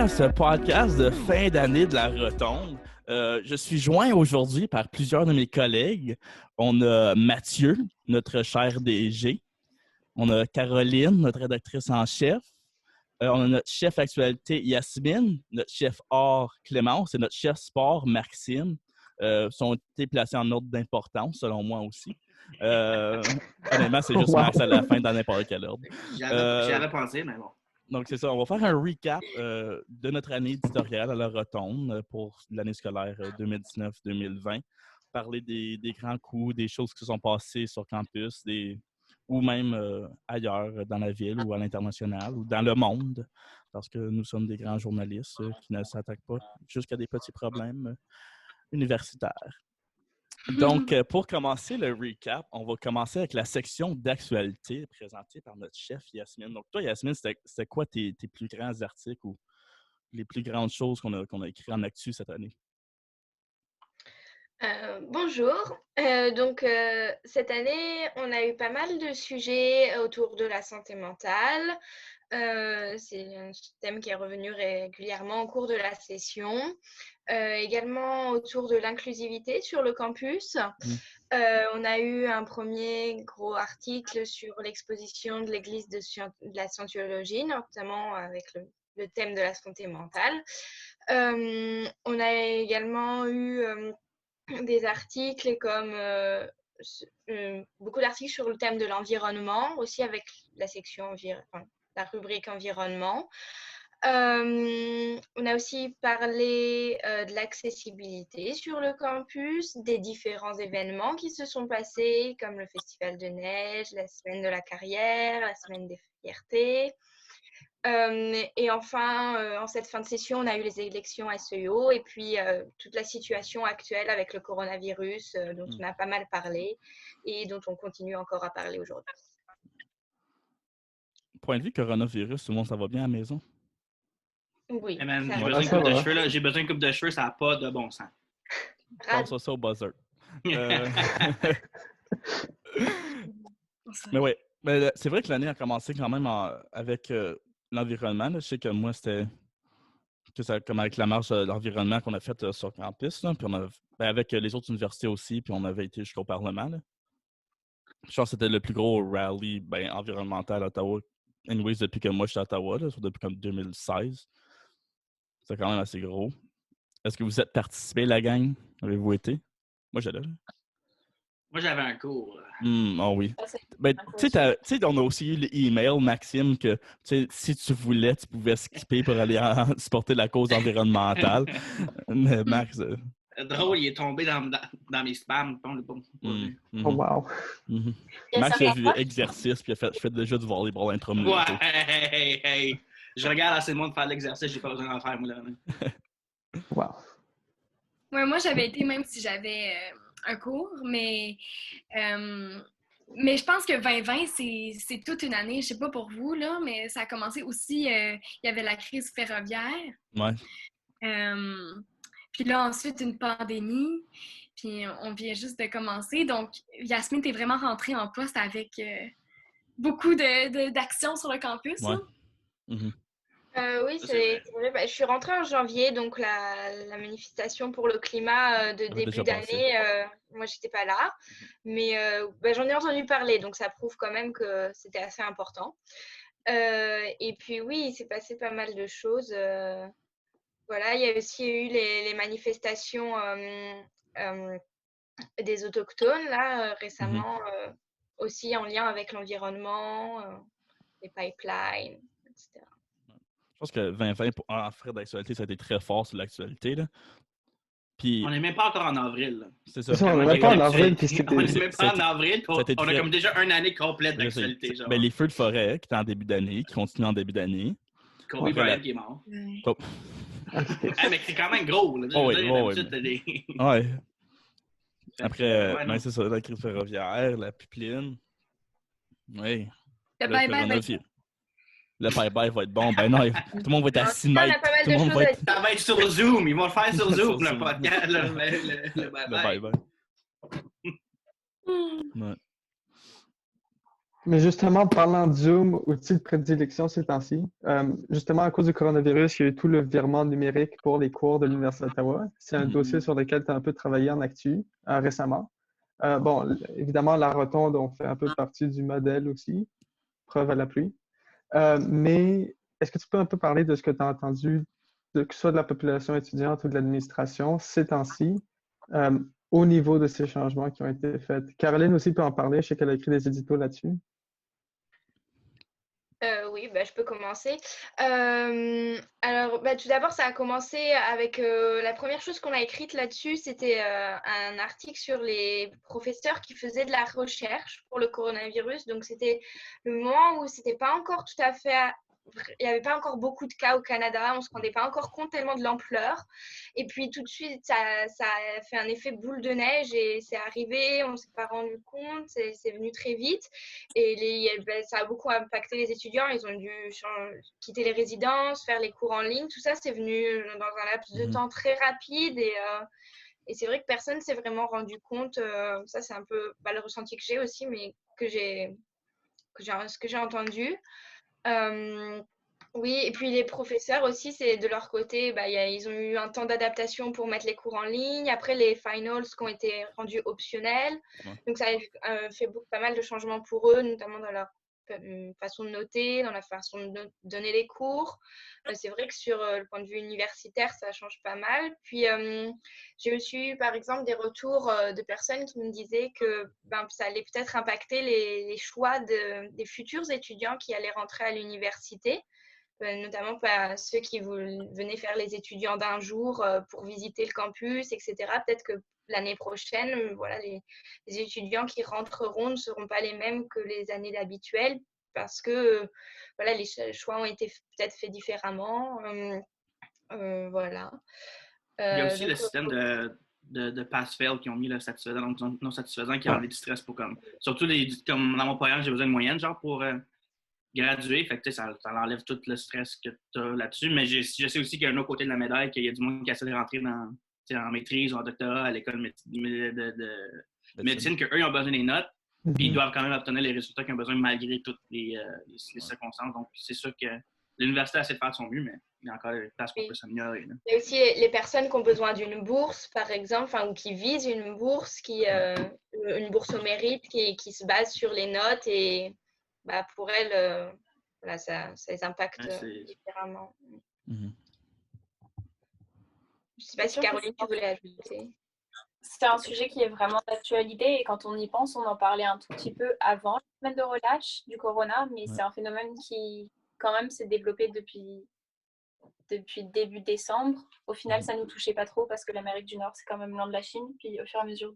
à ce podcast de fin d'année de la Rotonde. Je suis joint aujourd'hui par plusieurs de mes collègues. On a Mathieu, notre cher DG. On a Caroline, notre rédactrice en chef. On a notre chef actualité Yasmine, notre chef art Clémence et notre chef sport Maxime. Sont été placés en ordre d'importance, selon moi aussi. Honnêtement, c'est juste Max à la fin dans n'importe quel ordre. J'y avais pensé, mais bon. Donc, c'est ça. On va faire un recap de notre année éditoriale à la Rotonde pour l'année scolaire 2019-2020. Parler des grands coups, des choses qui se sont passées sur campus, ou même ailleurs dans la ville ou à l'international ou dans le monde, parce que nous sommes des grands journalistes qui ne s'attaquent pas jusqu'à des petits problèmes universitaires. Donc, pour commencer le recap, on va commencer avec la section d'actualité présentée par notre chef Yasmine. Donc, toi, Yasmine, c'était quoi tes plus grands articles ou les plus grandes choses qu'on a écrites en actu cette année? Bonjour. Cette année, on a eu pas mal de sujets autour de la santé mentale. C'est un thème qui est revenu régulièrement au cours de la session. Également autour de l'inclusivité sur le campus. On a eu un premier gros article sur l'exposition de l'Église de la Scientologie, notamment avec le thème de la santé mentale. On a également eu des articles comme beaucoup d'articles sur le thème de l'environnement, aussi avec la section la rubrique environnement. On a aussi parlé de l'accessibilité sur le campus, des différents événements qui se sont passés, comme le Festival de neige, la semaine de la carrière, la semaine des fiertés. Et enfin, en cette fin de session, on a eu les élections SEO et puis toute la situation actuelle avec le coronavirus dont on a pas mal parlé et dont on continue encore à parler aujourd'hui. Point de vue coronavirus, tout le monde, ça va bien à la maison? Oui. Hey man, j'ai besoin d'une coupe de cheveux, là. J'ai besoin d'une coupe de cheveux, ça n'a pas de bon sens. Passe ça au buzzer. Mais oui, c'est vrai que l'année a commencé quand même avec l'environnement. Je sais que moi, c'était comme avec la marche de l'environnement qu'on a faite sur campus, là, puis avec les autres universités aussi, puis on avait été jusqu'au Parlement. Là. Je pense que c'était le plus gros rallye environnemental à Ottawa. Anyways, depuis que moi je suis à Ottawa, là, depuis comme 2016. C'était quand même assez gros. Est-ce que vous êtes participé, la gang? Avez-vous été? Moi, j'allais. Moi, j'avais un cours. Oh oui. Tu sais, on a aussi eu l'email, Maxime, que si tu voulais, tu pouvais skipper pour aller supporter la cause environnementale. Mais Max... Drôle, il est tombé dans mes spams. Oh, wow. Max a vu exercice, puis je fais déjà du volleyball intramuros. Ouais, hey. Je regarde assez de monde faire de l'exercice, j'ai pas besoin d'en faire, moi, là. Wow. Ouais, moi, j'avais été, même si j'avais un cours, mais je pense que 2020, c'est toute une année. Je sais pas pour vous, là, mais ça a commencé aussi, il y avait la crise ferroviaire. Ouais. Puis là, ensuite, une pandémie. Puis on vient juste de commencer. Donc, Yasmine, t'es vraiment rentrée en poste avec beaucoup d'actions sur le campus. Ouais. Oui, c'est vrai. Je suis rentrée en janvier, donc la manifestation pour le climat de début d'année, moi, j'étais pas là. Mais j'en ai entendu parler, donc ça prouve quand même que c'était assez important. Et puis oui, il s'est passé pas mal de choses. Voilà, il y a aussi eu les manifestations des autochtones, là, récemment, aussi en lien avec l'environnement, les pipelines, etc. Je pense que 2020, en frais d'actualité, ça a été très fort sur l'actualité. Là. Puis, on n'est même pas encore en avril. Là. C'est ça. On n'est même pas en avril. On n'est même pas en avril. On a comme déjà une année complète d'actualité. Genre. Les feux de forêt qui étaient en début d'année, qui continuent en début d'année. Kobe Bryant qui est mort. Mais c'est quand même gros. Là, ouais. Après, c'est ça, la crise ferroviaire, la pipeline. Oui. Le bye-bye va être bon. Ben non, tout le monde va être à 6 mètres. Ça va être sur Zoom. Ils vont le faire sur Zoom, le podcast. Le bye-bye. Ouais. Mais justement, parlant de Zoom, outil de prédilection ces temps-ci, justement, à cause du coronavirus, il y a eu tout le virement numérique pour les cours de l'Université d'Ottawa. C'est un dossier sur lequel tu as un peu travaillé en actu récemment. Bon, évidemment, la rotonde, on fait un peu partie du modèle aussi, preuve à la pluie. Mais est-ce que tu peux un peu parler de ce que tu as entendu, que ce soit de la population étudiante ou de l'administration ces temps-ci, au niveau de ces changements qui ont été faits? Caroline aussi peut en parler, je sais qu'elle a écrit des éditos là-dessus. Oui, je peux commencer. Alors, tout d'abord, ça a commencé avec la première chose qu'on a écrite là-dessus, c'était un article sur les professeurs qui faisaient de la recherche pour le coronavirus. Donc, c'était le moment où c'était pas encore tout à fait... Il n'y avait pas encore beaucoup de cas au Canada, on ne se rendait pas encore compte tellement de l'ampleur. Et puis tout de suite, ça a fait un effet boule de neige et c'est arrivé, on ne s'est pas rendu compte, c'est venu très vite. Et ça a beaucoup impacté les étudiants, ils ont dû quitter les résidences, faire les cours en ligne, tout ça, c'est venu dans un laps de temps très rapide. Et c'est vrai que personne ne s'est vraiment rendu compte, ça c'est un peu le ressenti que j'ai aussi, mais ce que j'ai entendu. Oui, et puis les professeurs aussi, c'est de leur côté, ils ont eu un temps d'adaptation pour mettre les cours en ligne. Après, les finals qui ont été rendus optionnels. Ouais. Donc, ça a fait pas mal de changements pour eux, notamment dans leur façon de noter, dans la façon de donner les cours. C'est vrai que sur le point de vue universitaire, ça change pas mal. Puis, j'ai aussi eu, par exemple, des retours de personnes qui me disaient que ça allait peut-être impacter les choix des futurs étudiants qui allaient rentrer à l'université, notamment ceux qui venaient faire les étudiants d'un jour pour visiter le campus, etc. Peut-être que l'année prochaine, les étudiants qui rentreront ne seront pas les mêmes que les années habituelles parce que les choix ont été peut-être faits différemment. Voilà. Il y a aussi le système de pass-fail qui ont mis le satisfaisant, non satisfaisant, qui a enlevé du stress pour comme. Surtout comme dans mon programme, j'ai besoin de moyenne, genre pour graduer. Fait que ça enlève tout le stress que tu as là-dessus. Mais je sais aussi qu'il y a un autre côté de la médaille, qu'il y a du monde qui essaie de rentrer en maîtrise ou en doctorat à l'école de médecine, qu'eux, ils ont besoin des notes. Puis ils doivent quand même obtenir les résultats qu'ils ont besoin malgré toutes les circonstances. Donc, c'est sûr que l'université essaie de faire de son mieux, mais il y a encore des places qu'on peut s'améliorer. Il y a aussi les personnes qui ont besoin d'une bourse, par exemple, ou qui visent une bourse, une bourse au mérite qui se base sur les notes et pour elles, ça les impacte différemment. Je ne sais pas si Caroline, tu voulais ajouter. C'est un sujet qui est vraiment d'actualité et quand on y pense, on en parlait un tout petit peu avant la semaine de relâche du corona, mais c'est un phénomène qui, quand même, s'est développé depuis début décembre. Au final, ça ne nous touchait pas trop parce que l'Amérique du Nord, c'est quand même loin de la Chine. Puis au fur et à mesure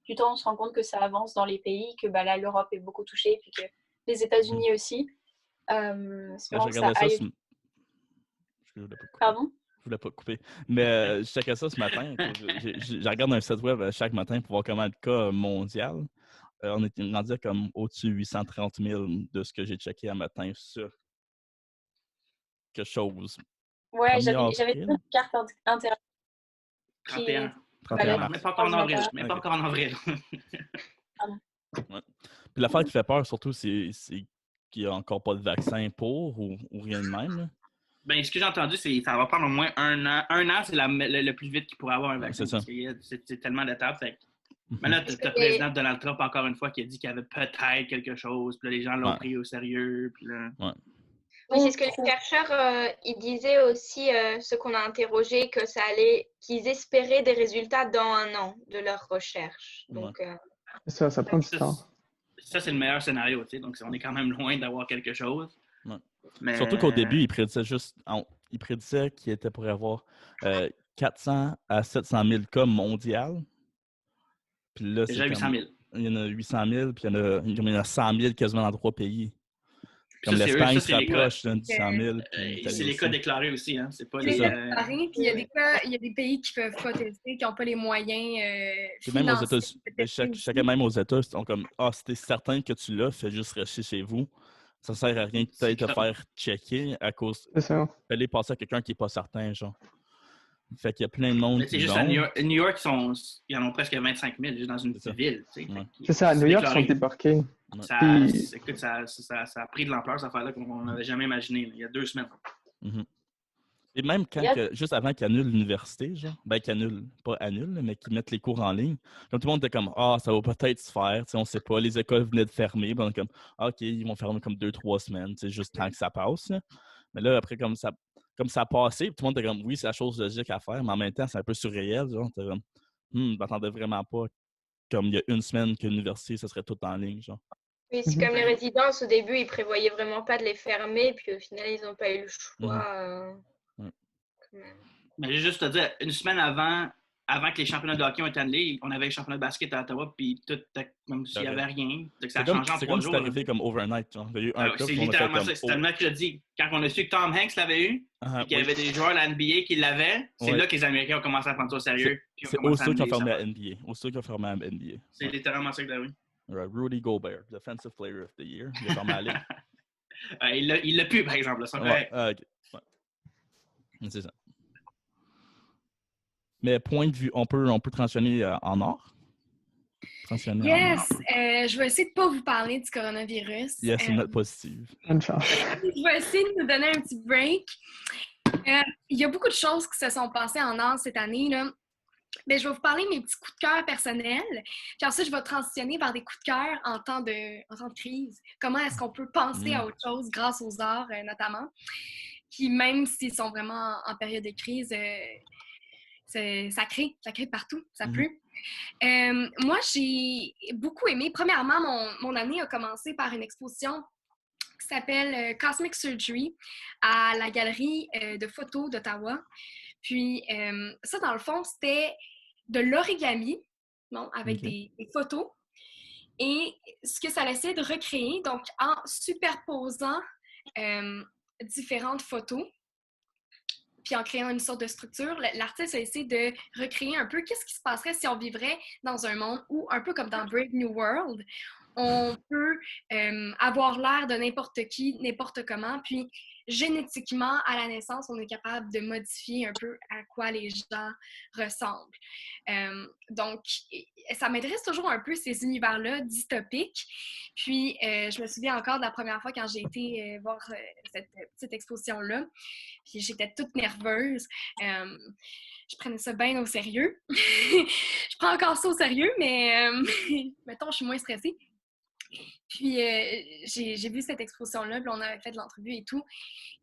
du temps, on se rend compte que ça avance dans les pays, que là, l'Europe est beaucoup touchée, puis que les États-Unis aussi. C'est vraiment que ça aille... Pardon? Je voulais pas couper. Mais je checkais ça ce matin. Je regarde un site web chaque matin pour voir comment le cas mondial. On est rendu à comme au-dessus de 830 000 de ce que j'ai checké un matin sur quelque chose. Ouais, j'avais une carte interactive. 31 mais pas encore en avril. Mais pas encore en avril. Ouais. Puis l'affaire qui fait peur, surtout, c'est qu'il n'y a encore pas de vaccin pour ou rien de même. Là. Ben, ce que j'ai entendu, c'est que ça va prendre au moins un an. Un an, c'est le plus vite qu'il pourrait avoir un vaccin. C'est ça. C'est tellement d'étapes. Mais là, tu as le président Donald Trump, encore une fois, qui a dit qu'il y avait peut-être quelque chose. Puis là, les gens l'ont pris au sérieux. Puis là... Oui, c'est ce que les chercheurs ils disaient aussi, ceux qu'on a interrogés, qu'ils espéraient des résultats dans un an de leur recherche. Donc, ça prend du temps. Ça, c'est le meilleur scénario. Donc, on est quand même loin d'avoir quelque chose. Ouais. Mais... Surtout qu'au début, il prédisait qu'il était pour avoir 400 à 700 000 cas mondiaux. Puis là, déjà 800 000. Il y en a 800 000, puis il y en a 100 000 quasiment dans 3 pays. Comme l'Espagne se rapproche de 100 000. C'est les cas déclarés aussi. Hein? C'est pas les cas déclarés, puis il y a des pays qui ne peuvent pas tester, qui n'ont pas les moyens financiers. Même aux États, ils sont comme si t'es certain que tu l'as, fais juste rester chez vous. Ça ne sert à rien peut-être de faire checker à cause. C'est ça. Aller passer à quelqu'un qui n'est pas certain, genre. Fait qu'il y a plein de monde. C'est juste à New York, ils en ont presque 25 000 juste dans une petite ville. C'est ça, à New York, ils sont débarqués. Écoute, ça a pris de l'ampleur, cette affaire-là, qu'on n'avait jamais imaginé, il y a 2 semaines. Et même juste avant qu'ils annulent l'université, genre, pas annulent, mais qu'ils mettent les cours en ligne, comme tout le monde était comme, ça va peut-être se faire, on sait pas, les écoles venaient de fermer, ben, comme, OK, ils vont fermer comme 2-3 semaines, juste tant que ça passe. Là. Mais là, après, comme ça a passé, tout le monde était comme, oui, c'est la chose logique à faire, mais en même temps, c'est un peu surréel, genre, t'es comme, je m'attendais vraiment pas, comme il y a 1 semaine que l'université, ça serait tout en ligne, genre. Oui, c'est comme les résidences, au début, ils prévoyaient vraiment pas de les fermer, puis au final, ils n'ont pas eu le choix. Mais j'ai juste te dire, 1 semaine avant que les championnats de hockey ont été annulés, on avait les championnats de basket à Ottawa, puis tout, comme s'il n'y avait rien. Ça a changé en 3 jours. C'est comme si c'était arrivé comme overnight. Genre. Il y a eu un club c'est littéralement ça. C'est tellement que je dis, quand on a su que Tom Hanks l'avait eu, et qu'il y avait des joueurs de la NBA qui l'avaient, c'est là que les Américains ont commencé à prendre ça au sérieux. C'est aussitôt qu'ils ont fermé la NBA. C'est littéralement ça que t'as vu. Rudy Gobert, Defensive Player of the Year. Il a fermé la ligue. Il l'a pu, par exemple. Ça c'est ça. Mais point de vue, on peut transitionner en or? Yes! Je vais essayer de ne pas vous parler du coronavirus. Yes, c'est une note positive. Bonne chance. Je vais essayer de nous donner un petit break. Il y a beaucoup de choses qui se sont passées en or cette année, là. Mais je vais vous parler de mes petits coups de cœur personnels. Puis ensuite, je vais transitionner vers des coups de cœur en temps de crise. Comment est-ce qu'on peut penser à autre chose grâce aux arts, notamment. Puis même s'ils sont vraiment en période de crise, ça crée partout, ça pleut. Moi, j'ai beaucoup aimé. Premièrement, mon année a commencé par une exposition qui s'appelle Cosmic Surgery à la galerie de photos d'Ottawa. Puis ça, dans le fond, c'était de l'origami, avec des photos. Et ce que ça laissait de recréer, donc en superposant différentes photos, puis en créant une sorte de structure, l'artiste a essayé de recréer un peu qu'est-ce qui se passerait si on vivrait dans un monde où, un peu comme dans Brave New World, on peut avoir l'air de n'importe qui, n'importe comment, puis génétiquement, à la naissance, on est capable de modifier un peu à quoi les gens ressemblent. Donc, ça m'intéresse toujours un peu ces univers-là dystopiques. Puis, je me souviens encore de la première fois quand j'ai été voir cette petite exposition-là. Puis, j'étais toute nerveuse. Je prenais ça bien au sérieux. Je prends encore ça au sérieux, mais mettons, je suis moins stressée. Puis, j'ai vu cette exposition-là, puis on avait fait de l'entrevue et tout.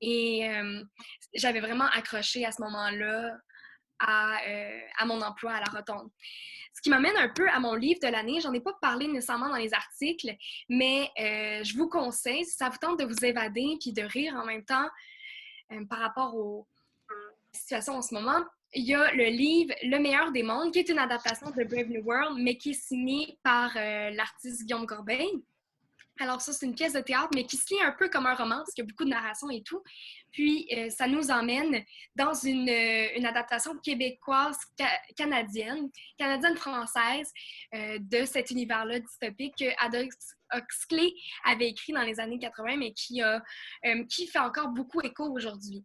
Et j'avais vraiment accroché à ce moment-là à mon emploi à la Rotonde. Ce qui m'amène un peu à mon livre de l'année. J'en ai pas parlé nécessairement dans les articles, mais je vous conseille, si ça vous tente de vous évader puis de rire en même temps par rapport aux situations en ce moment, il y a le livre « Le meilleur des mondes » qui est une adaptation de Brave New World, mais qui est signé par l'artiste Guillaume Corbeil. Alors ça, c'est une pièce de théâtre, mais qui se lit un peu comme un roman, parce qu'il y a beaucoup de narration et tout. Puis, ça nous emmène dans une adaptation québécoise, canadienne-française de cet univers-là dystopique que Aldous Huxley avait écrit dans les années 80, mais qui fait encore beaucoup écho aujourd'hui.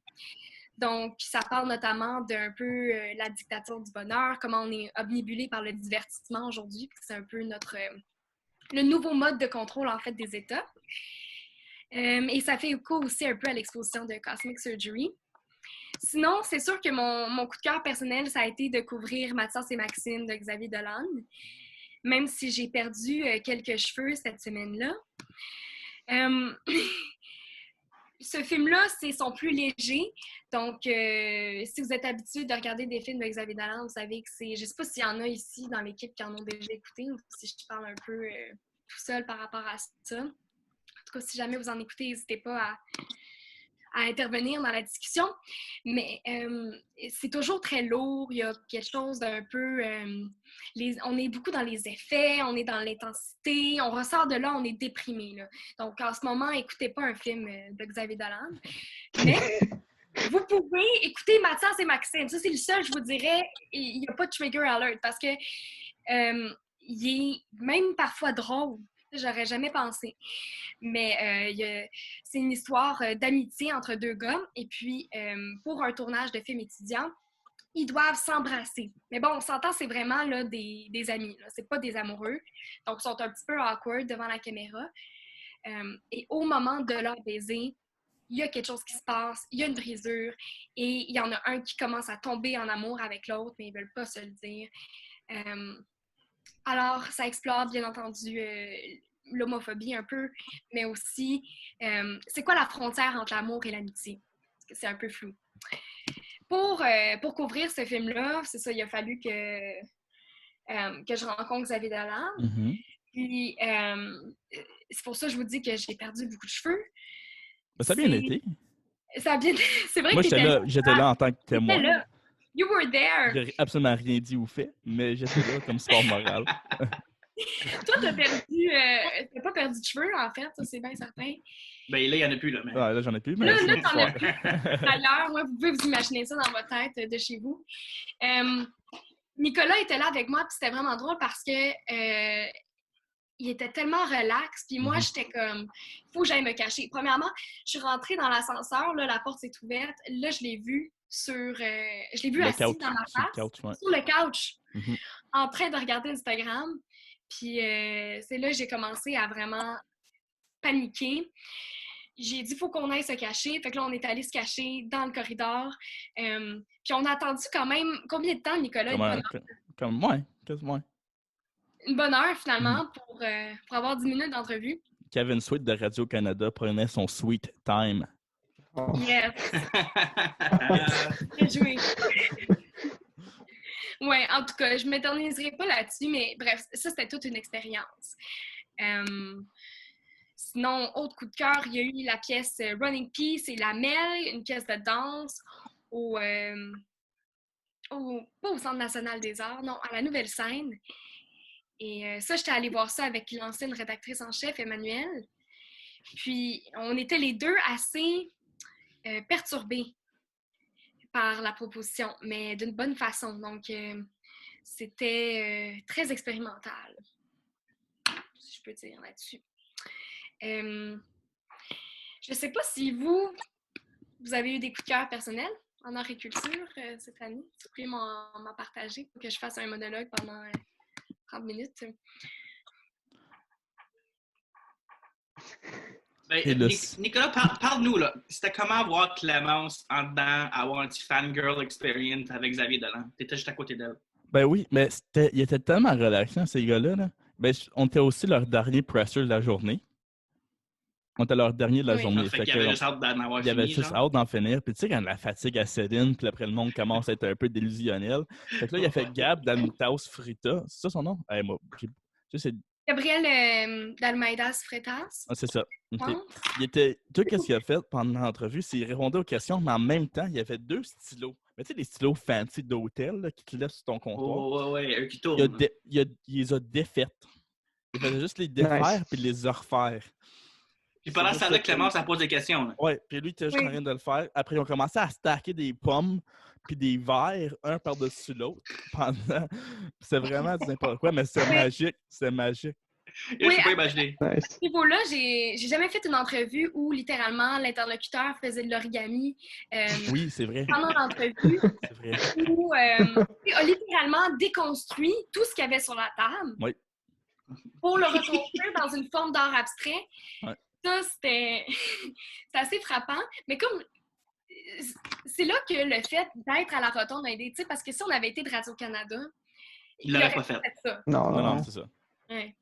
Donc, ça parle notamment d'un peu la dictature du bonheur, comment on est obnubilé par le divertissement aujourd'hui, puis c'est un peu le nouveau mode de contrôle, en fait, des États. Et ça fait écho aussi un peu à l'exposition de Cosmic Surgery. Sinon, c'est sûr que mon coup de cœur personnel, ça a été de couvrir Mathias et Maxime de Xavier Dolan, même si j'ai perdu quelques cheveux cette semaine-là. Ce film-là, c'est son plus léger. Donc, si vous êtes habitué de regarder des films de Xavier Dolan, vous savez que c'est... Je ne sais pas s'il y en a ici dans l'équipe qui en ont déjà écouté ou si je parle un peu tout seul par rapport à ça. En tout cas, si jamais vous en écoutez, n'hésitez pas à intervenir dans la discussion. Mais c'est toujours très lourd. Il y a quelque chose d'un peu... on est beaucoup dans les effets, on est dans l'intensité. On ressort de là, on est déprimé. Là. Donc, en ce moment, écoutez pas un film de Xavier Dolan. Mais vous pouvez écouter Mathias et Maxime. Ça, c'est le seul, je vous dirais. Il n'y a pas de trigger alert parce que il est même parfois drôle. J'aurais jamais pensé. Mais c'est une histoire d'amitié entre deux gars. Et puis, pour un tournage de film étudiant, ils doivent s'embrasser. Mais bon, on s'entend, c'est vraiment là, des amis. Là. C'est pas des amoureux. Donc, ils sont un petit peu awkward devant la caméra. Et au moment de leur baiser, il y a quelque chose qui se passe, il y a une brisure, et il y en a un qui commence à tomber en amour avec l'autre, mais ils ne veulent pas se le dire. Alors, ça explore, bien entendu, l'homophobie un peu, mais aussi, c'est quoi la frontière entre l'amour et l'amitié? Parce que c'est un peu flou. Pour couvrir ce film-là, c'est ça, il a fallu que je rencontre Xavier Dolan. Mm-hmm. Puis, c'est pour ça que je vous dis que j'ai perdu beaucoup de cheveux. Ben, ça a bien été. Ça a bien... C'est vrai Moi, que j'étais là en tant que témoin. là. You were there. J'ai absolument rien dit ou fait, mais j'étais là comme support moral. Toi, t'as pas perdu de cheveux, en fait, ça, c'est bien certain. Ben là, il n'y en a plus, là. Mais... Ah, là, j'en ai plus. Mais là, t'en as plus. D'ailleurs, ouais, vous pouvez vous imaginer ça dans votre tête de chez vous. Nicolas était là avec moi, puis c'était vraiment drôle parce que il était tellement relax, puis moi, j'étais comme, il faut que j'aille me cacher. Premièrement, je suis rentrée dans l'ascenseur, là, la porte s'est ouverte, là, je l'ai vu assis couch, dans ma face, sur le couch, en train de regarder Instagram. Puis c'est là que j'ai commencé à vraiment paniquer. J'ai dit, il faut qu'on aille se cacher. Fait que là, on est allé se cacher dans le corridor. Puis on a attendu quand même, combien de temps, Nicolas? Une bonne heure, finalement, pour avoir 10 minutes d'entrevue. Kevin Sweet de Radio-Canada prenait son sweet time. Yes! Bien joué! Ouais, en tout cas, je ne m'éterniserai pas là-dessus, mais bref, ça, c'était toute une expérience. Sinon, autre coup de cœur, il y a eu la pièce Running Peace et La Mel, une pièce de danse pas au Centre national des arts, non, à la Nouvelle Scène. Et ça, j'étais allée voir ça avec l'ancienne rédactrice en chef, Emmanuelle. Puis, on était les deux assez perturbés par la proposition, mais d'une bonne façon. Donc, c'était très expérimental, si je peux dire là-dessus. Je ne sais pas si vous avez eu des coups de cœur personnels en horticulture cette année. Vous pourriez m'en partager pour que je fasse un monologue pendant 30 minutes. Ben, Nicolas, parle-nous, là. C'était comment voir Clémence en dedans, avoir un petit fangirl experience avec Xavier Dolan? T'étais juste à côté d'elle. Ben oui, mais il était tellement relaxant, ces gars-là. Là. Ben, on était aussi leur dernier presser de la journée. On était leur dernier de la journée. Fait qu'il y avait juste hâte d'en avoir fini. Il y avait juste hâte d'en finir. Puis tu sais, quand la fatigue s'éteint, puis après le monde commence à être un peu délusionnel. Fait que là, il a fait Gab d'Almeidas Fritas. C'est ça son nom? C'est Gabriel d'Almeidas Fritas. Ah, c'est ça. Okay. Tout ce qu'il a fait pendant l'entrevue, c'est qu'il répondait aux questions, mais en même temps, il y avait 2 stylos. Mais tu sais, les stylos fancy d'hôtel là, qui te laissent sur ton comptoir. Oh, ouais, eux qui tournent. Il les a défaites. Il faisait juste les défaire puis les refaire. Puis pendant ce temps-là, Clémence, ça pose des questions. Oui, puis lui, il était juste en train de le faire. Après, ils ont commencé à stacker des pommes puis des verres, un par-dessus l'autre. C'est vraiment n'importe quoi, mais c'est magique. C'est magique. Je peux pas imaginer. À ce niveau-là, j'ai jamais fait une entrevue où, littéralement, l'interlocuteur faisait de l'origami. Oui, c'est vrai. Pendant l'entrevue. C'est vrai. Où a littéralement déconstruit tout ce qu'il y avait sur la table. Oui. Pour le reconstruire dans une forme d'art abstrait. Ouais. Ça, c'était assez frappant. Mais comme c'est là que le fait d'être à la rotonde a aidé, parce que si on avait été de Radio-Canada, il l'aurait pas fait ça. Non, c'est ça. Ouais.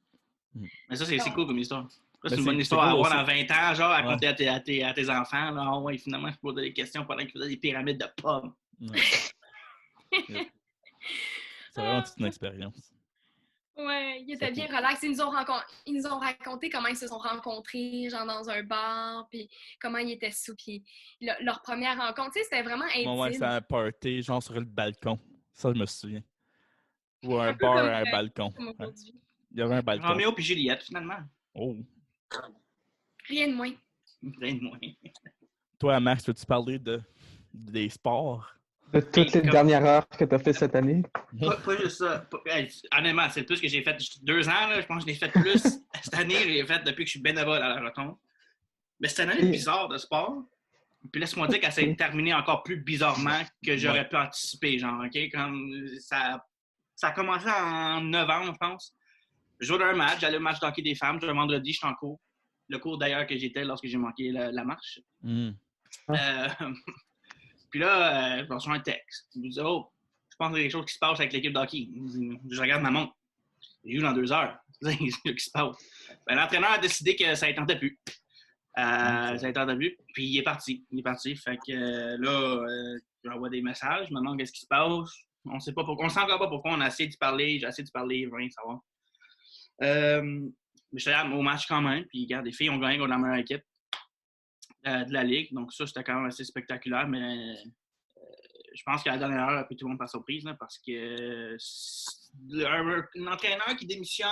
Mais ça, c'est cool comme histoire. Ça, c'est une bonne histoire à avoir dans 20 ans, genre, à raconter à tes enfants. Là. Oh, ouais, finalement, je posais des questions pendant qu'ils faisaient des pyramides de pommes. Ouais. C'est vraiment toute une expérience. Ouais, ils étaient bien relax. Ils nous ont raconté comment ils se sont rencontrés, genre dans un bar, puis comment ils étaient sous, puis leur première rencontre. Tu sais, c'était vraiment intime. Ouais, c'est un party, genre sur le balcon. Ça, je me souviens. Ou un bar à un balcon. Ouais. Il y avait un balcon. Roméo puis Juliette, finalement. Oh. Rien de moins. Rien de moins. Toi, Max, peux-tu parler des sports? De toutes les dernières heures que tu as fait cette année? Pas juste ça. Honnêtement, c'est le plus que j'ai fait 2 ans. Là, je pense que je l'ai fait plus cette année. Je l'ai fait depuis que je suis bénévole à la rotonde. Mais c'était une année bizarre de sport. Puis laisse-moi dire qu'elle s'est terminée encore plus bizarrement que j'aurais pu anticiper, genre, OK? Comme ça a commencé en novembre, je pense. Je jouais d'un match, j'allais au match d'hockey des femmes. Le vendredi, j'étais en cours. Le cours d'ailleurs que j'étais lorsque j'ai manqué la marche. Puis là, je reçois un texte. Je me dis, oh, je pense qu'il y a quelque chose qui se passe avec l'équipe d'hockey. Je regarde ma montre. J'ai eu dans 2 heures. C'est ce qui se passe. Ben, l'entraîneur a décidé que ça ne tentait plus. Ça ne tentait plus. Puis il est parti. Fait que là, j'envoie des messages. Je me demande qu'est-ce qui se passe. On ne sait encore pas pourquoi. On a essayé de parler. J'ai essayé de parler, rien savoir. Mais j'étais allé au match quand même. Puis regarde, les filles ont gagné contre la meilleure équipe de la Ligue. Donc ça, c'était quand même assez spectaculaire. Mais je pense qu'à la dernière heure, un peu tout le monde par surprise. Là, parce que un entraîneur qui démissionne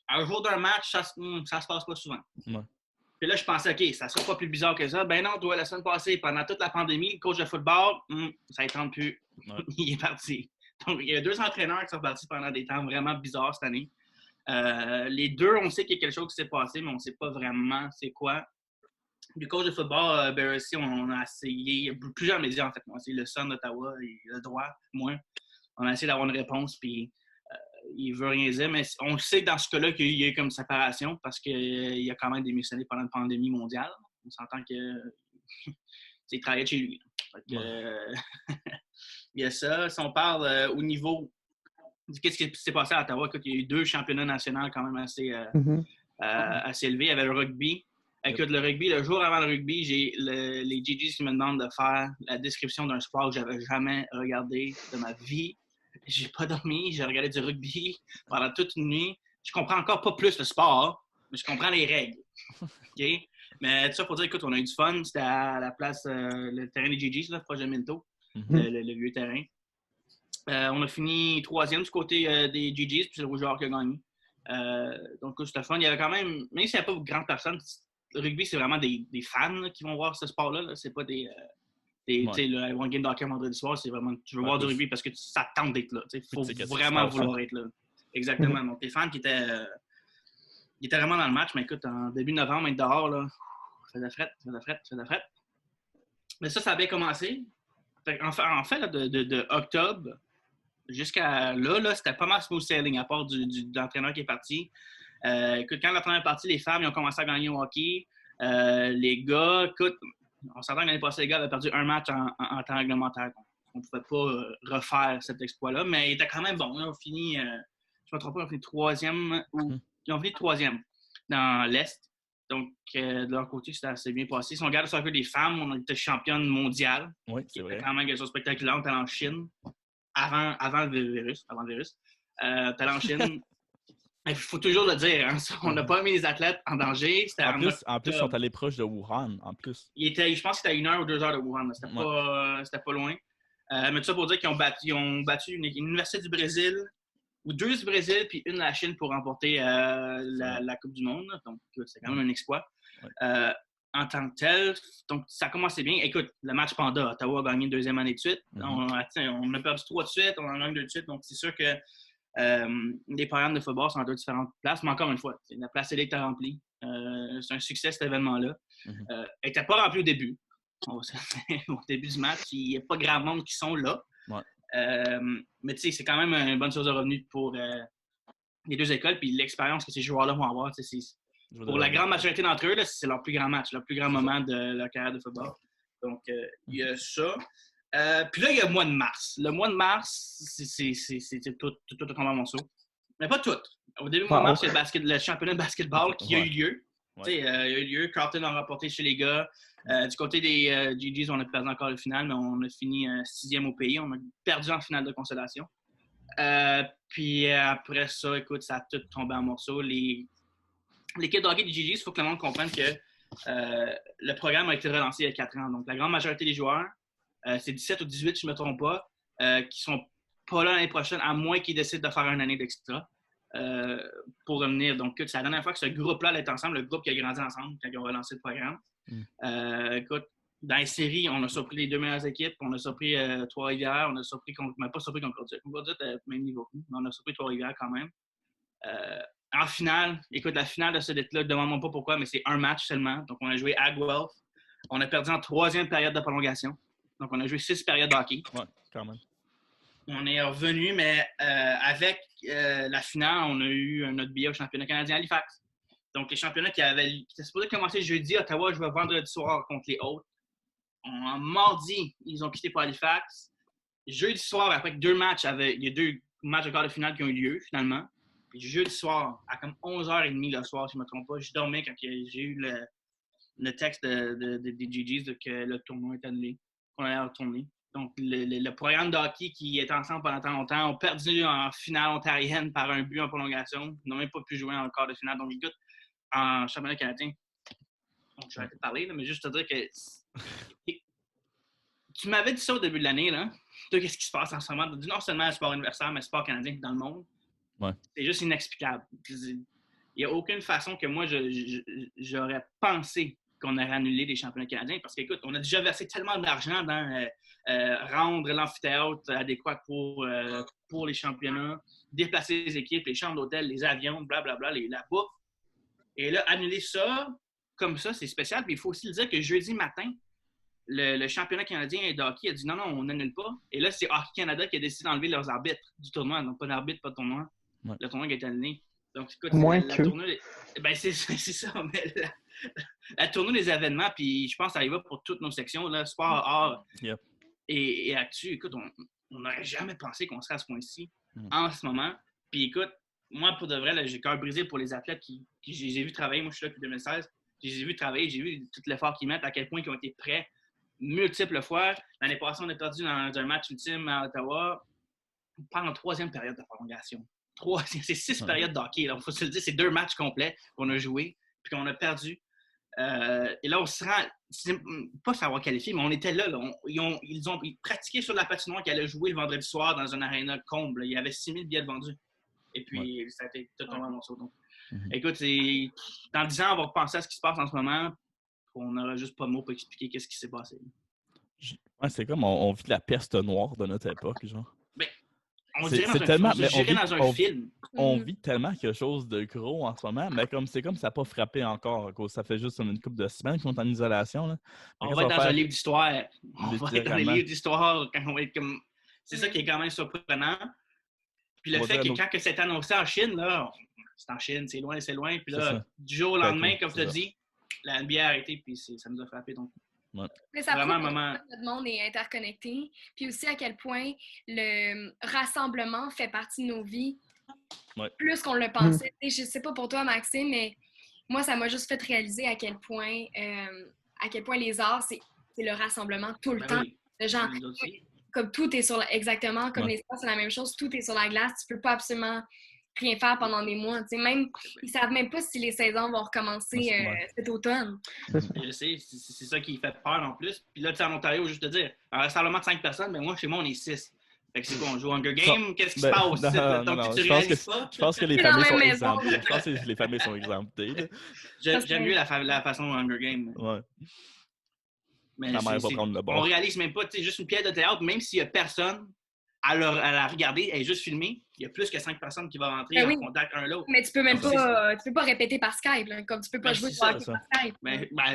un jour d'un match, ça se passe pas souvent. Ouais. Puis là, je pensais, OK, ça sera pas plus bizarre que ça. Ben non, toi, la semaine passée, pendant toute la pandémie, le coach de football, ça ne tente plus. Ouais. Il est parti. Donc, il y a 2 entraîneurs qui sont partis pendant des temps vraiment bizarres cette année. Les 2, on sait qu'il y a quelque chose qui s'est passé, mais on ne sait pas vraiment c'est quoi. Le coach de football, Barresi, on a essayé, plusieurs médias en fait, on a essayé le Sun d'Ottawa et le Droit, moi. On a essayé d'avoir une réponse, puis il veut rien dire, mais on sait dans ce cas-là qu'il y a eu comme séparation parce qu'il a quand même démissionné pendant une pandémie mondiale. On s'entend que il travaillait chez lui. Il y a ça. Si on parle au niveau de qu'est-ce qui s'est passé à Ottawa, écoute, il y a eu 2 championnats nationaux quand même assez élevés. Il y avait le rugby. Écoute, le rugby, le jour avant le rugby, j'ai les GGs qui me demandent de faire la description d'un sport que j'avais jamais regardé de ma vie. J'ai pas dormi, j'ai regardé du rugby pendant toute une nuit. Je comprends encore pas plus le sport, mais je comprends les règles. Okay? Mais tout ça pour dire, écoute, on a eu du fun. C'était à la place, le terrain des GGs, là, proche de Minto, le vieux terrain. On a fini 3e du côté des GGs, puis c'est le Rouge-Or qui a gagné. Donc, c'était fun. Il y avait quand même s'il n'y avait pas de grandes personnes, le rugby, c'est vraiment des fans là, qui vont voir ce sport-là. Là. C'est pas des tu sais, le One Game d'hockey vendredi soir, c'est vraiment, tu veux voir du rugby parce que ça tente d'être là. Il faut vraiment vouloir être là. Exactement. Donc, les fans qui étaient vraiment dans le match, mais écoute, en début novembre, être dehors, là, ça faisait fret. Mais ça a bien commencé. En fait là, de octobre jusqu'à là, c'était pas mal smooth sailing, à part de l'entraîneur qui est parti. Écoute, quand l'entraîneur est parti, les femmes ils ont commencé à gagner au hockey. Les gars, écoute, on s'entend que l'année passée, les gars avaient perdu un match en temps réglementaire. On ne pouvait pas refaire cet exploit-là, mais il était quand même bon. Là, on finit, je ne me trompe pas, on finit 3e ils ont fini 3e dans l'Est. Donc, de leur côté, c'était assez bien passé. Si on regarde le soccer des femmes, on était championne mondiale. Oui, c'est vrai. C'était quand même quelque chose de spectaculaire. On était en Chine avant le virus. On était en Chine. Il faut toujours le dire, hein? On n'a pas mis les athlètes en danger. En plus, ils sont allés proches de Wuhan, en plus. Je pense que c'était à 1 heure ou 2 heures de Wuhan. C'était pas loin. Mais tout ça pour dire qu'ils ont battu une université du Brésil, ou 2 du Brésil, puis une de la Chine pour remporter la Coupe du Monde. Donc, c'est quand même un exploit. Ouais. En tant que tel, donc ça a commencé bien. Écoute, le match Panda, Ottawa a gagné une 2e année de suite. On a perdu 3 de suite, on en a gagné 2 de suite. Donc, c'est sûr que les programmes de football sont à 2 différentes places, mais encore une fois, la place élite est remplie. C'est un succès cet événement-là. Elle n'était pas remplie au début. Au début du match, il n'y a pas grand monde qui sont là. Ouais. Mais tu sais, c'est quand même une bonne source de revenus pour les 2 écoles, puis l'expérience que ces joueurs-là vont avoir. Pour la grande majorité d'entre eux, là, c'est leur plus grand match, leur plus grand moment de leur carrière de football. Donc, il y a ça. Puis là, il y a le mois de mars. Le mois de mars, c'est tout tombé en morceaux. Mais pas tout. Au début du mois de mars, il y a le championnat de basketball qui a eu lieu. Ouais. Il y a eu lieu. Carlton a remporté chez les gars. Du côté des GGs, on a perdu encore le final, mais on a fini 6e au pays. On a perdu en finale de consolation. Puis après ça, écoute, ça a tout tombé en morceaux. L'équipe de hockey des GGs, il faut que le monde comprenne que le programme a été relancé il y a 4 ans. Donc, la grande majorité des joueurs, c'est 17 ou 18, si je ne me trompe pas, qui ne sont pas là l'année prochaine, à moins qu'ils décident de faire une année d'extra pour revenir. Donc, c'est la dernière fois que ce groupe-là allait être ensemble, le groupe qui a grandi ensemble quand ils ont relancé le programme. Écoute, dans les séries, on a surpris les 2 meilleures équipes. On a surpris Trois-Rivières. On a surpris pas surpris contre Claudia. Claudia était au même niveau. Mais on a surpris Trois-Rivières quand même. En finale, écoute, la finale de ce date-là, demande-moi pas pourquoi, mais c'est un match seulement. Donc, on a joué à Guelph. On a perdu en 3e période de prolongation. Donc, on a joué 6 périodes de hockey. Ouais, quand même. On est revenu, mais avec la finale, on a eu notre billet au championnat canadien à Halifax. Donc, les championnats qui étaient supposés commencer jeudi, Ottawa jouait vendredi soir contre les Hawks. En mardi, ils ont quitté pour Halifax. Jeudi soir, après 2 matchs, il y a 2 matchs de quart de finale qui ont eu lieu, finalement. Puis jeudi soir, à comme 11h30 le soir, si je ne me trompe pas, je dormais quand j'ai eu le texte des GGs que le tournoi est annulé, qu'on allait retourner. Donc, le programme de hockey qui était ensemble pendant tant longtemps ont perdu en finale ontarienne par un but en prolongation. Ils n'ont même pas pu jouer en quart de finale. Donc, écoute, en championnat canadien, donc, je vais arrêter de parler, là, mais juste te dire que tu m'avais dit ça au début de l'année, là. Qu'est-ce qui se passe en ce moment? Non seulement le sport universel, mais le sport canadien dans le monde. Ouais. C'est juste inexplicable. Il n'y a aucune façon que moi, j'aurais pensé qu'on aurait annulé les championnats canadiens. Parce qu'écoute, on a déjà versé tellement d'argent dans rendre l'amphithéâtre adéquat pour les championnats, déplacer les équipes, les chambres d'hôtel, les avions, blablabla, la bouffe. Et là, annuler ça, comme ça, c'est spécial. Puis il faut aussi le dire que jeudi matin, le championnat canadien de hockey a dit non, on n'annule pas. Et là, c'est Hockey Canada qui a décidé d'enlever leurs arbitres du tournoi. Donc, pas d'arbitre, pas de tournoi. Ouais. Le tournoi qui a été annulé. Donc, écoute, la tournée. Ben, c'est ça. Mais la tournée des événements, puis je pense que ça y va pour toutes nos sections, là, sport, art et actu. Écoute, on n'aurait jamais pensé qu'on serait à ce point-ci en ce moment. Puis écoute, moi, pour de vrai, là, j'ai le cœur brisé pour les athlètes qui j'ai vu travailler. Moi, je suis là depuis 2016. J'ai vu travailler, j'ai vu tout l'effort qu'ils mettent, à quel point ils ont été prêts multiples fois. L'année passée, on a perdu dans un match ultime à Ottawa pendant 3e période de prolongation. C'est 6 périodes d'hockey. Il faut se le dire, c'est 2 matchs complets qu'on a joués puis qu'on a perdu. Et là, on se rend, c'est pas savoir qualifier, mais on était là. Ils ont pratiqué sur la patinoire qui allait jouer le vendredi soir dans un aréna comble. Il y avait 6000 billets vendus. Et puis, ça a été tout un morceau. Donc, écoute, dans 10 ans, on va repenser à ce qui se passe en ce moment. On n'aura juste pas de mots pour expliquer qu'est-ce qui s'est passé. Ouais, c'est comme on vit la peste noire de notre époque, genre. Ben, on dirait dans un film. On vit tellement quelque chose de gros en ce moment, mais c'est comme ça n'a pas frappé encore. Ça fait juste une couple de semaines qu'on est en isolation. Là. On va être dans un livre d'histoire. On va être dans les livres d'histoire quand on va être comme. C'est ça qui est quand même surprenant. Puis le fait que quand c'est annoncé en Chine, là, c'est en Chine, c'est loin. Puis là, du jour au lendemain, comme tu as dit, la NBA a arrêté, puis ça nous a frappé. Donc, mais ça prouve que notre monde est interconnecté. Puis aussi à quel point le rassemblement fait partie de nos vies plus qu'on le pensait. Je sais pas pour toi, Maxime, mais moi, ça m'a juste fait réaliser à quel point les arts, c'est le rassemblement tout le temps. Les gens, comme tout est sur exactement comme les sports, c'est la même chose. Tout est sur la glace. Tu peux pas absolument rien faire pendant des mois. Même, ils savent même pas si les saisons vont recommencer cet automne. Je sais, c'est ça qui fait peur en plus. Puis là, tu sais, en Ontario, juste te dire, un rassemblement de 5 personnes, mais moi, chez moi, on est 6. Fait que c'est quoi, on joue Hunger Games? Qu'est-ce qui se passe? Donc, je pense que les familles sont exemptées. Je pense que les familles sont exemptées. J'aime mieux la façon Hunger Games. Ouais. Mais on réalise même pas, tu sais, juste une pièce de théâtre, même s'il y a personne à la regarder, elle est juste filmée, il y a plus que 5 personnes qui vont rentrer en contact un l'autre. Mais tu peux même pas, tu peux pas répéter par Skype, là, comme tu peux pas jouer par Skype.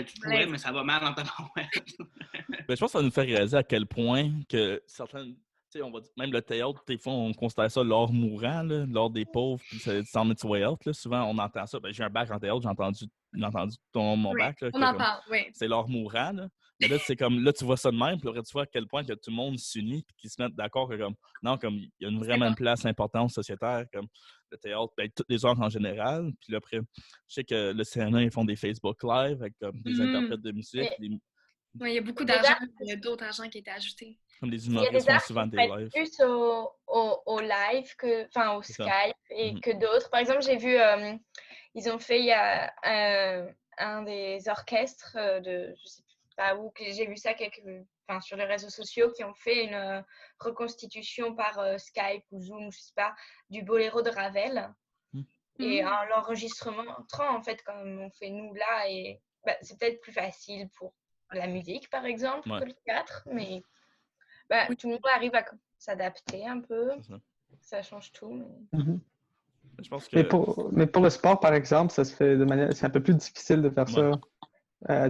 Tu pourrais, mais ça va mal en temps. Je pense que ça nous fait réaliser à quel point que certaines, on va dire, même le théâtre, des fois, on considère ça l'art mourant, là, l'art des pauvres, puis c'est on its way out. Là. Souvent, on entend ça. J'ai un bac en théâtre, j'ai entendu mon bac. Là, on en parle, c'est l'art mourant. Là. Mais là, c'est comme, là, tu vois ça de même, puis là, tu vois à quel point que tout le monde s'unit et qu'ils se mettent d'accord que, comme, non, comme, il y a vraiment une place importante sociétaire, comme le théâtre, toutes les arts en général. Puis là, après, je sais que le CNA, ils font des Facebook Live avec comme, des interprètes de musique. Il y a beaucoup d'argent, il y a d'autres argents qui étaient ajoutés. Comme les humoristes font souvent des lives. Plus au live, au Skype, et que d'autres. Par exemple, j'ai vu, ils ont fait, il y a un des orchestres de, je sais pas où, que j'ai vu ça sur les réseaux sociaux, qui ont fait une reconstitution par Skype ou Zoom, je sais pas, du Boléro de Ravel. Et l'enregistrement en fait, comme on fait nous là, et c'est peut-être plus facile pour la musique, par exemple, que le théâtre, mais tout le monde arrive à s'adapter un peu. Ça change tout. Mais... Je pense que... mais pour le sport, par exemple, ça se fait c'est un peu plus difficile de faire ça.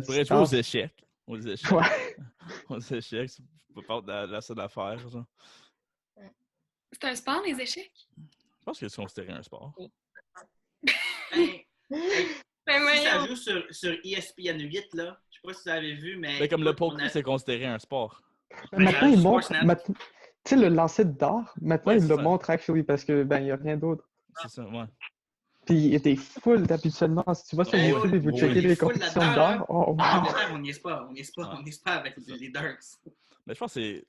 Tu pourrais jouer aux échecs. Aux échecs. Ouais. Aux échecs, c'est pas la seule affaire, genre. C'est un sport, les échecs? Je pense que c'est considéré un sport. Hey, Ben si ça voyons. joue sur ESPN 8, là, je sais pas si vous avez vu, mais. Mais comme le écoute, on poker, a- c'est considéré un sport. Ouais, Maintenant, ça ils joue montrent. Sportsnet. Tu sais, le lancer d'or, maintenant, Ouais, ils c'est le ça. montrent, actually, parce que, ben, il n'y a rien d'autre. C'est ça, ouais. Puis, il y a des foules, habituellement. Si tu vas sur Ouais, YouTube et vous ouais, checkez ouais. les Full compétitions là-dedans, d'or, là. oh, En wow! Angleterre, on n'y est pas. Ouais. On n'y est pas avec les Darks. Mais je pense que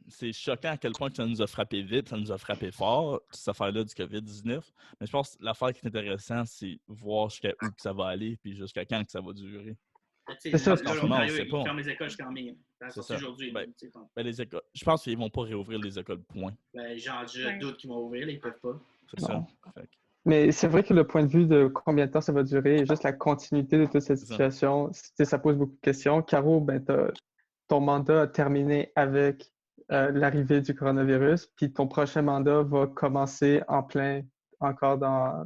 c'est choquant à quel point que ça nous a frappé vite, ça nous a frappé fort, cette affaire-là du COVID-19. Mais je pense que l'affaire qui est intéressante, c'est voir jusqu'à où que ça va aller, puis jusqu'à quand que ça va durer. C'est ça, Là, franchement, on l'Ontario, sait ils pas. ferment les écoles jusqu'en mai. Ça a C'est sorti ça. aujourd'hui. Ben, tu sais, donc. les écoles, je pense qu'ils vont pas réouvrir les écoles, point. Je doute qu'ils vont ouvrir, là, ils peuvent pas. C'est Non. ça. Fait que, Mais c'est vrai que le point de vue de combien de temps ça va durer et juste la continuité de toute cette C'est ça. situation, ça pose beaucoup de questions. Caro, ben, ton mandat a terminé avec l'arrivée du coronavirus, puis ton prochain mandat va commencer en plein encore dans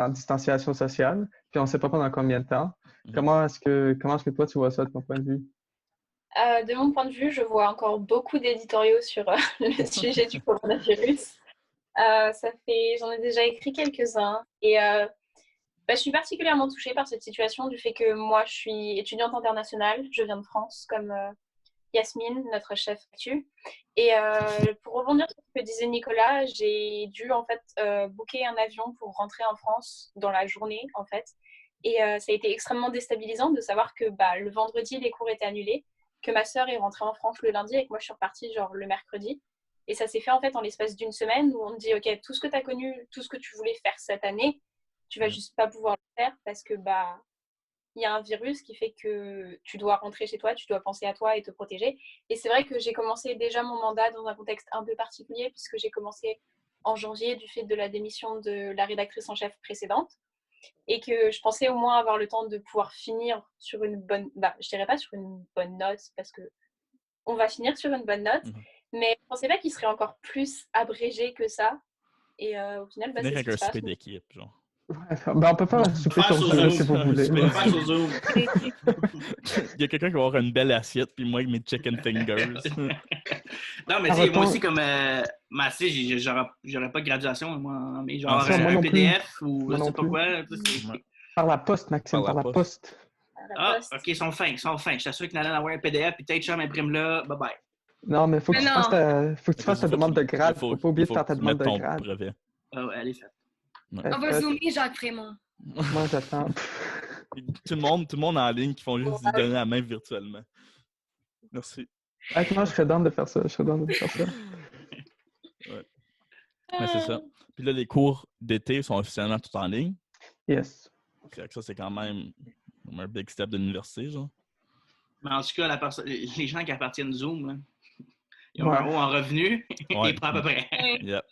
distanciation sociale, puis on ne sait pas pendant combien de temps. Mhm. Comment est-ce que toi tu vois ça de ton point de vue? De mon point de vue, je vois encore beaucoup d'éditoriaux sur le sujet du coronavirus. J'en ai déjà écrit quelques-uns et je suis particulièrement touchée par cette situation du fait que moi, je suis étudiante internationale, je viens de France, comme Yasmine, notre chef actu. Et pour rebondir sur ce que disait Nicolas, j'ai dû en fait booker un avion pour rentrer en France dans la journée en fait. Et ça a été extrêmement déstabilisant de savoir que le vendredi, les cours étaient annulés, que ma sœur est rentrée en France le lundi et que moi, je suis repartie genre le mercredi. Et ça s'est fait en fait en l'espace d'une semaine où on te dit, OK, tout ce que tu as connu, tout ce que tu voulais faire cette année, tu vas juste pas pouvoir le faire parce que il y a un virus qui fait que tu dois rentrer chez toi, tu dois penser à toi et te protéger. Et c'est vrai que j'ai commencé déjà mon mandat dans un contexte un peu particulier puisque j'ai commencé en janvier du fait de la démission de la rédactrice en chef précédente et que je pensais au moins avoir le temps de pouvoir finir sur une bonne, je dirais pas sur une bonne note parce que on va finir sur une bonne note, mais je pensais pas qu'il serait encore plus abrégé que ça. Et au final, finir c'est ce avec qui un se passe. souper d'équipe, genre. Ouais, ben, on peut faire un souper Faire sur sur Zoom Zoom. si vous voulez. On va faire sur Zoom. Il y a quelqu'un qui va avoir une belle assiette, puis moi avec mes chicken fingers. Non, mais tu sais, moi aussi, comme Massé, j'aurais pas de graduation, moi, mais genre Ah, moi un non PDF plus. ou Moi je non sais pas plus. quoi. Ouais. Par la poste, Maxime, par la poste. Ah, OK, ils sont fins. Je t'assure qu'ils allaient avoir un PDF, puis peut-être Chum imprime-le, bye-bye. Non, mais faut que tu fasses ta demande de grade. Faut pas oublier de faire ta demande de grade. Brevet. Ah ouais, elle est faite. Ouais. On va zoomer Jacques Frémont. Moi, j'attends. Tout le monde en ligne qui font juste lui donner la main virtuellement. Merci. Moi, je serais down de faire ça. Ouais. Mais c'est ça. Puis là, les cours d'été sont officiellement tout en ligne. Yes. Ça, c'est quand même un big step de l'université, genre. Mais en tout cas, les gens qui appartiennent Zoom, là, ils ont un haut en revenu et pas à peu près. Yep.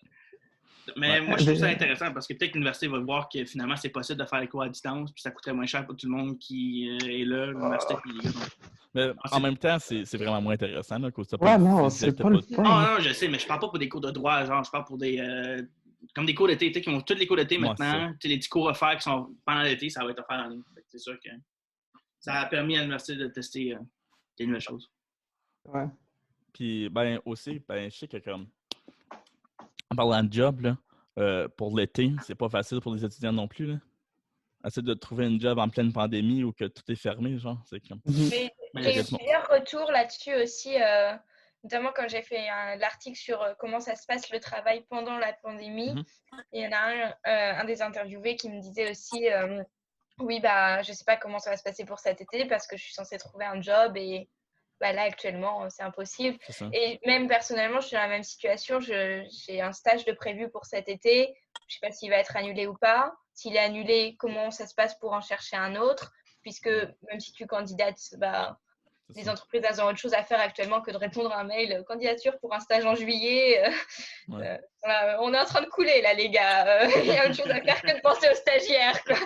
Mais moi, je trouve ça intéressant parce que peut-être que l'université va voir que finalement, c'est possible de faire les cours à distance, puis ça coûterait moins cher pour tout le monde qui est là, l'université. Mais en même temps, c'est vraiment moins intéressant. Là, non, c'est pas le fun. Non, je sais, mais je parle pas pour des cours de droit, genre, je parle pour des. Comme des cours d'été, qui ont tous les cours d'été maintenant. Les petits cours offerts qui sont pendant l'été, ça va être offert en ligne. C'est sûr que ça a permis à l'université de tester des nouvelles choses. Ouais. Puis, aussi, je sais que comme. En parlant de job, là, pour l'été, c'est pas facile pour les étudiants non plus. Là. Essayer de trouver un job en pleine pandémie ou que tout est fermé, genre, c'est comme. J'ai eu plusieurs retours là-dessus aussi, notamment quand j'ai fait l'article sur comment ça se passe le travail pendant la pandémie. Il y en a un des interviewés qui me disait aussi oui, je sais pas comment ça va se passer pour cet été parce que je suis censée trouver un job et là actuellement c'est impossible. Et même personnellement, je suis dans la même situation. J'ai un stage de prévu pour cet été. Je sais pas s'il va être annulé ou pas. S'il est annulé, comment ça se passe pour en chercher un autre? Puisque même si tu candidates, les entreprises elles ont autre chose à faire actuellement que de répondre à un mail candidature pour un stage en juillet. On est en train de couler là, les gars. Il y a autre chose à faire que de penser aux stagiaires, quoi.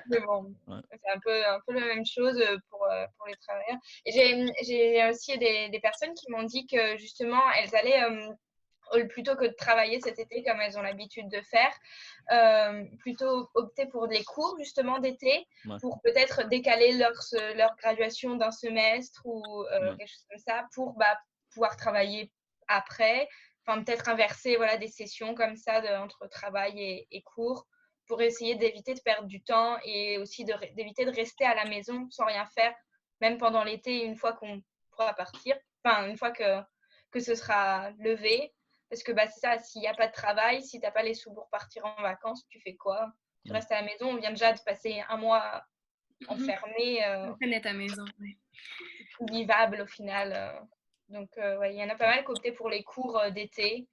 Mais bon, c'est un peu la même chose pour les travailleurs. Et j'ai aussi des personnes qui m'ont dit que justement elles allaient plutôt que de travailler cet été comme elles ont l'habitude de faire, plutôt opter pour des cours justement d'été pour peut-être décaler leur graduation d'un semestre ou quelque chose comme ça pour pouvoir travailler après. Enfin, peut-être inverser des sessions comme ça entre travail et cours pour essayer d'éviter de perdre du temps et aussi d'éviter de rester à la maison sans rien faire, même pendant l'été, une fois qu'on pourra partir, enfin, une fois que ce sera levé. Parce que c'est ça, s'il n'y a pas de travail, si tu n'as pas les sous pour partir en vacances, tu fais quoi? Tu restes à la maison, on vient déjà de passer un mois enfermé. On connaît ta maison, oui. Vivable au final. Donc, il y en a pas mal qui optaient pour les cours d'été,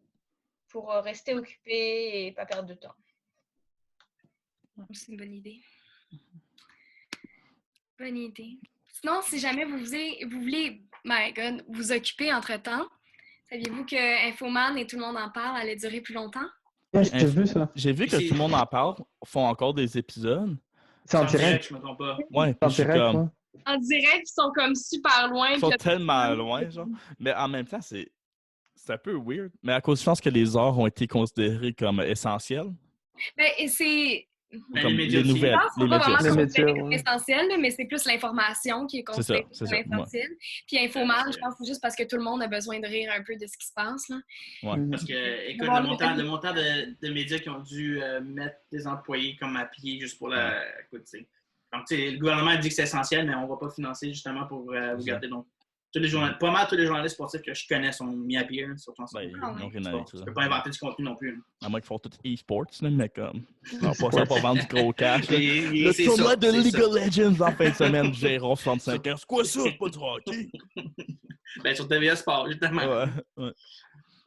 pour rester occupés et pas perdre de temps. C'est une bonne idée. Bonne idée. Sinon, si jamais vous voulez, my God, vous occuper entre-temps, saviez-vous que Infoman et tout le monde en parle allait durer plus longtemps? Ouais, j'ai vu ça. J'ai vu que tout le monde en parle, font encore des épisodes. C'est en direct. Je me trompe pas. Ouais, En je suis direct, comme... ouais. En direct, ils sont comme super loin. Ils sont tellement loin, genre. Mais en même temps, c'est un peu weird. Mais à cause, je pense que les heures ont été considérées comme essentielles. Et c'est... Comme les médias les nouvelles, les les médias. ouais. Essentiel, mais c'est plus l'information qui est considérée comme essentielle. Puis Infoman, je pense que c'est juste parce que tout le monde a besoin de rire un peu de ce qui se passe. Là. Ouais. Parce que, écoute, le montant de médias qui ont dû mettre des employés comme à pied juste pour la... Écoute, donc, le gouvernement dit que c'est essentiel, mais on ne va pas financer justement pour vous garder. Donc, pas mal tous les journalistes sportifs que je connais sont mis à pied, surtout en ce moment. Ils n'ont rien avec ça. Tu ne peux pas inventer du contenu non plus. À moins qu'ils font tout e-sports, mais comme... Non, pas ça pour vendre du gros cash. Le tournoi ça, de League of Legends en fin de semaine, Jérôme 65 ans. C'est quoi ça? C'est pas du hockey? Sur TVA Sport, justement. Ouais.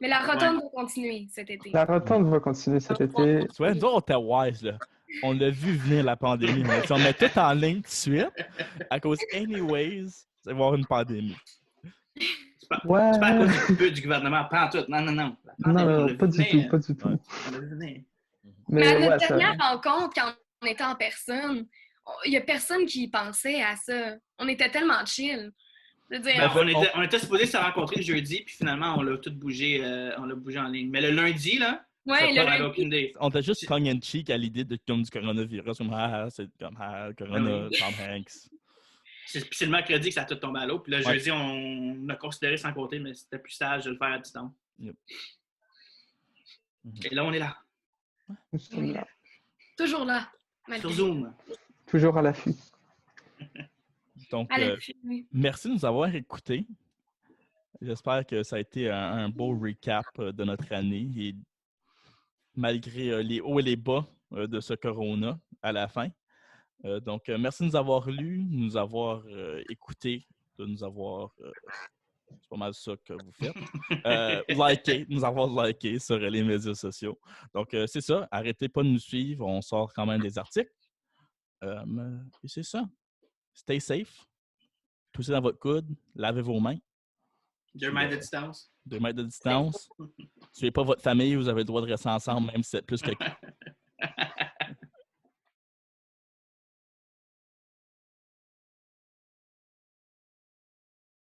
Mais la rotonde va continuer cet été. La rotonde va continuer cet été. Tu vois, nous, on était wise, là. On l'a vu venir, la pandémie. On met tout en ligne tout de suite. À cause, anyways, c'est voir une pandémie. C'est pas à cause du peu du gouvernement, pas en tout. Non. Non, pas du tout, pas du tout. On l'a vu venir. Mais à notre dernière rencontre, quand on était en personne, il n'y a personne qui pensait à ça. On était tellement chill. Je veux dire, on était supposés se rencontrer le jeudi, puis finalement, on l'a tout bougé, en ligne. Mais le lundi, là, aucune idée. On était juste tongue in cheek à l'idée de comme du coronavirus. Comme, c'est comme Corona, Tom Hanks. C'est le mercredi que ça a tout tombé à l'eau. Puis le jeudi, on a considéré sans compter, mais c'était plus sage de le faire à distance. Yep. Et là, on est là. Nous sommes là. Toujours là. Sur Zoom. Toujours à l'affût. Donc, merci de nous avoir écoutés. J'espère que ça a été un beau recap de notre année et malgré les hauts et les bas de ce corona à la fin. Donc, merci de nous avoir lus, de nous avoir écoutés, de nous avoir... c'est pas mal ça que vous faites. Nous avoir liké sur les médias sociaux. Donc, c'est ça. Arrêtez pas de nous suivre. On sort quand même des articles. Et c'est ça. Stay safe. Toussez dans votre coude. Lavez vos mains. 2 mètres de distance. 2 mètres de distance. Tuez pas votre famille. Vous avez le droit de rester ensemble, même si c'est plus que